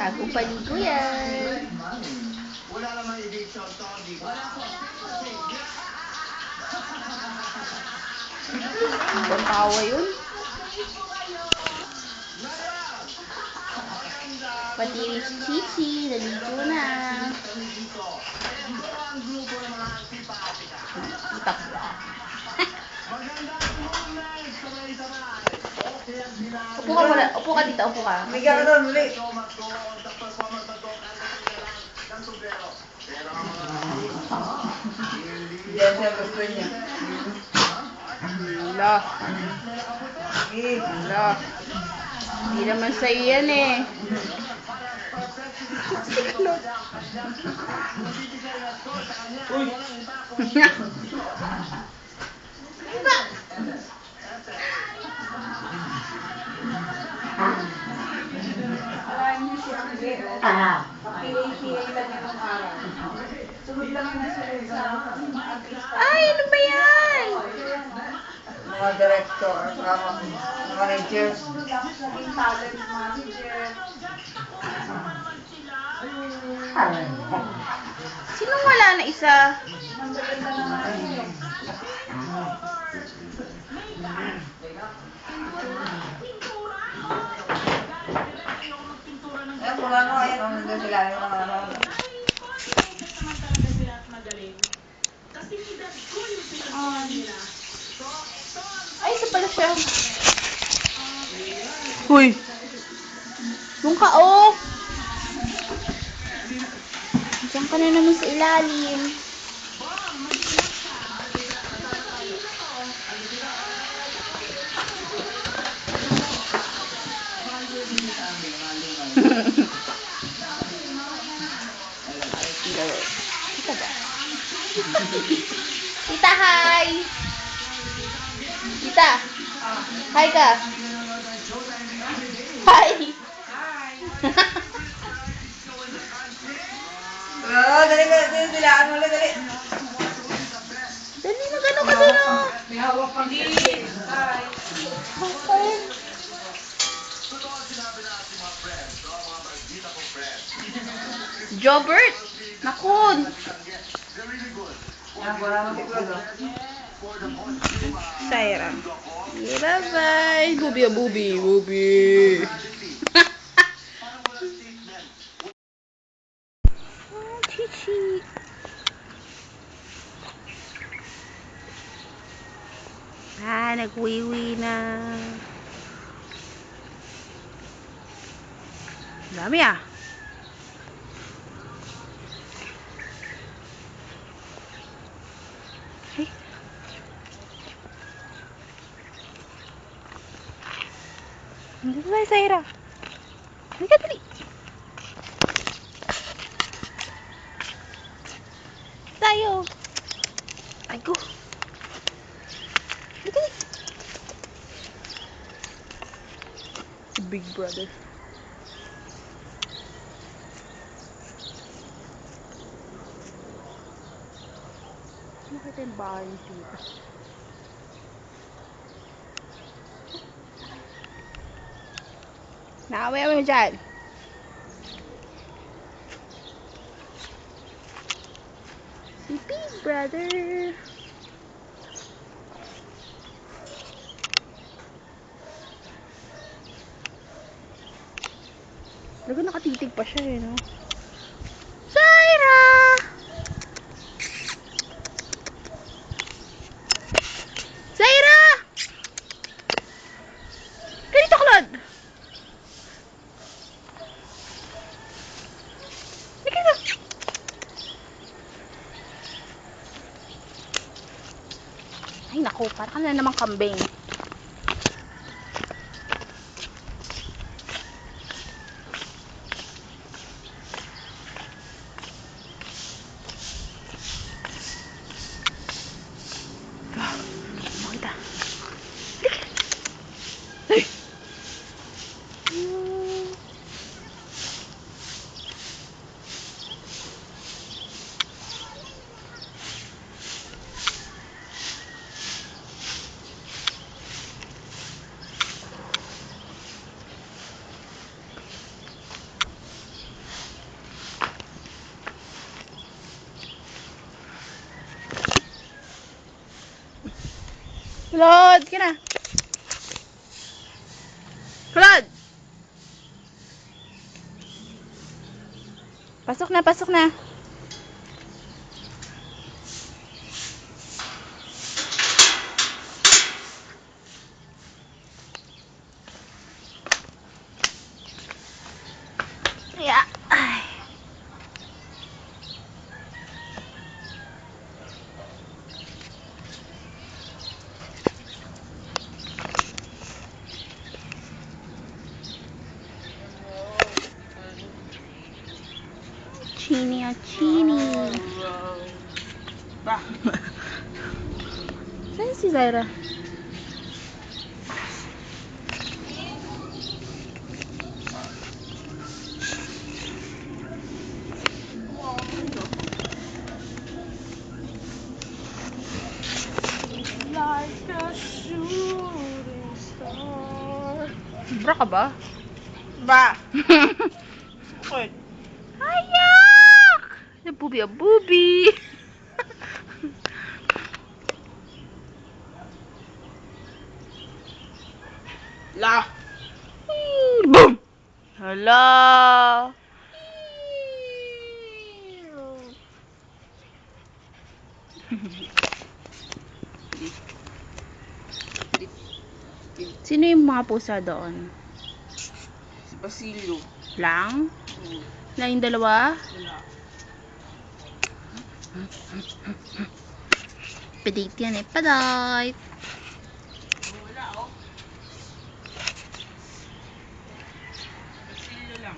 Bagong paligo yan. Wala naman eviction to, di ba? Ibang tawa yun. Pati Rich Chichi, naligo na. Itak. Upo ka muna. Upo ka dito. Upo ka. May ka doon, muli. Diyan siya gusto niya. Wala. Wala. Hindi naman sa'yo yan eh. Uy! Alam niyo si Angge, PA lang yung araw. Sunod lang yung nasunod sa Ay, ano ba yan? mga director, mga managers. Sunod ako sa naging talent manager. Sinong wala na isa? Nagaganda naman ako eh. Ayan, kung ano, ayan, kung nandun sila yung mga ano. Ay, isa pala siya. Uy! Doon ka, oh! Diyan ka na naman sa ilalim. Tita ba? Tita, hi! Tita! Hi ka! Hi! Oo, dali ka, dali sila, ano ulit, dali. Dali, magano ka dun, oh! May hawak pang hindi. Okay. Jobert! Nakun! Yan, wala nang tiklod, oh. Saira. Okay, bye-bye! Bubi, oh, bubi, bubi! Oh, chichi! Ah, nagwiwi na. Dami ah. Hey. Dito tayo, Saira. Halika, dali. Tayo. Ay, go. Halika, dali. Big brother. Nakita yung bahay ni Tita. Naaway mo dyan. Si Big Brother. Laga nakatitig pa siya eh, no? Saira! Saira! Ganito, Claude! Halika na! Ay, naku, parang na namang kambing. Makita. Ay! Claude, ka na. Claude! Pasok na, pasok na. Yeah. Ay. Chini ah, chini. Ba? Saan si Zaira? Like a shooting star. Bra ka ba? Ba? Bakit? Ayak! Nabubi ang bubi. La. Boom! Hala! Sino yung mga pusa doon? Si Basilio. Lang? Na yung dalawa? Wala. Padate yan eh. Padate! Wala oh. Basilio lang.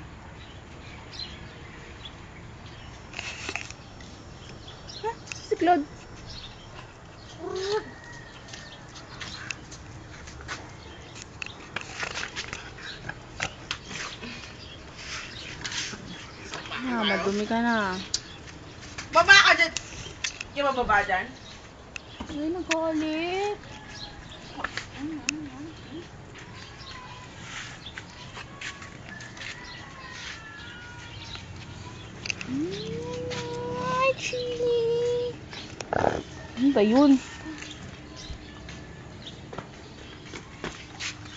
Ha? Si Claude. Ah, madumi ka na. Baba ka dyan! Hindi ka mababa dyan? Ay, nagalit. Ay, chili. Ano ba yun?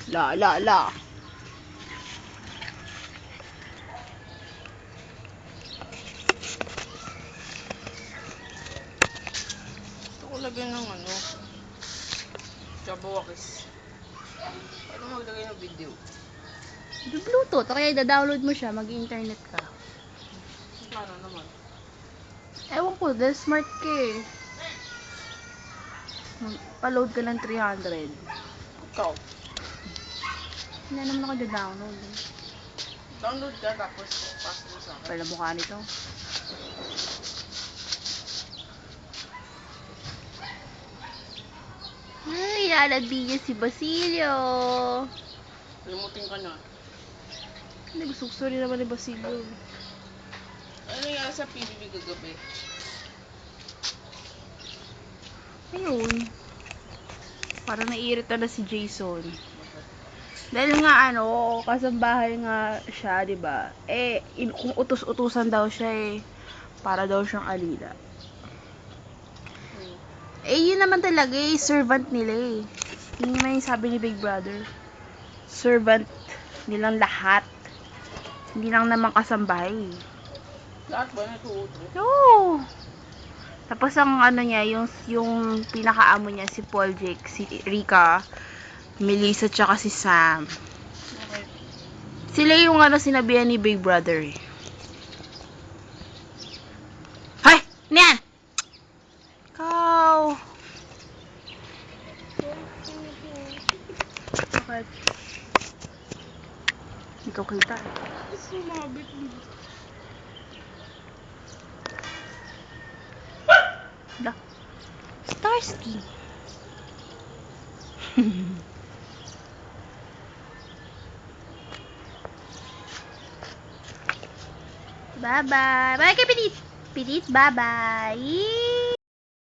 La, la, la. Gusto ko lagyan ng ano. Chabawakis. Paano maglagay ng video? Bluetooth. O kaya i-download mo siya. Mag-internet ka. Paano naman? Ewan ko. Dahil smart ka eh. Pa-load ka ng 300. Ikaw. Hindi naman ako da-download eh. Download ka tapos pass mo sa akin. Pala mukha nito. Ay, lalagdi niya si Basilio. Limutin ka na. Hindi, gusto rin naman ni Basilio. Ano nangyari sa PBB kagabi? Ayun. Parang naiirita na si Jason. Dahil nga kasambahay nga siya, 'di ba? Kung utos-utusan daw siya para daw siyang alila. Yun naman talaga servant nila eh. Yun naman yung sabi ni Big Brother. Servant nilang lahat. Hindi lang naman kasambahay. Lahat ba natuuto? No. Tapos ang niya, yung pinakaamo niya si Paul Jake, si Rika, Melissa, tsaka si Sam. Okay. Sila yung sinabihan ni Big Brother eh. Hay! Niyan! Ikaw! Bakit? Hindi ko kita eh. Sumabit mo. Da. Starsky. Bye-bye. Bye kay Pitit. Pitit, bye-bye.